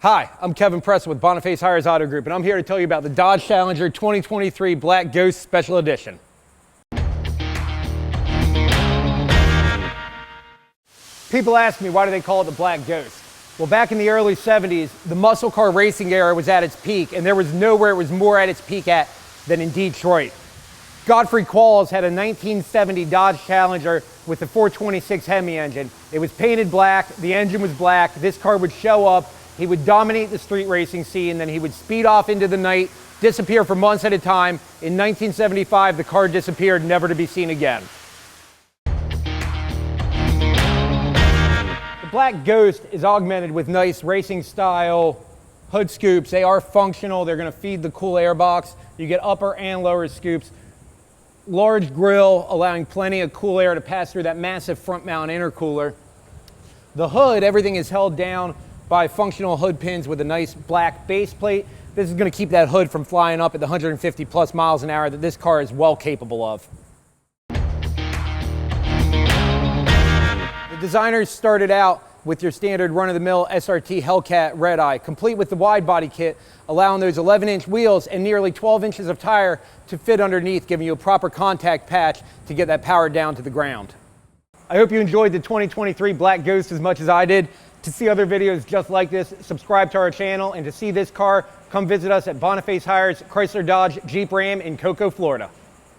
Hi, I'm Kevin Press with Boniface Hires Auto Group, and I'm here to tell you about the Dodge Challenger 2023 Black Ghost Special Edition. People ask me, why do they call it the Black Ghost? Well, back in the early 70s, the muscle car racing era was at its peak, and there was nowhere it was more at its peak at than in Detroit. Godfrey Qualls had a 1970 Dodge Challenger with a 426 Hemi engine. It was painted black, the engine was black, this car would show up, he would dominate the street racing scene, then he would speed off into the night, disappear for months at a time. In 1975, the car disappeared, never to be seen again. The Black Ghost is augmented with nice racing style hood scoops. They are functional, they're gonna feed the cool air box. You get upper and lower scoops. Large grille, allowing plenty of cool air to pass through that massive front mount intercooler. The hood, everything is held down by functional hood pins with a nice black base plate. This is going to keep that hood from flying up at the 150 plus miles an hour that this car is well capable of. The designers started out with your standard run-of-the-mill SRT Hellcat Red Eye, complete with the wide body kit, allowing those 11-inch wheels and nearly 12 inches of tire to fit underneath, giving you a proper contact patch to get that power down to the ground. I hope you enjoyed the 2023 Black Ghost as much as I did. To see other videos just like this, subscribe to our channel, and to see this car, come visit us at Boniface Hires Chrysler Dodge Jeep Ram in Cocoa, Florida.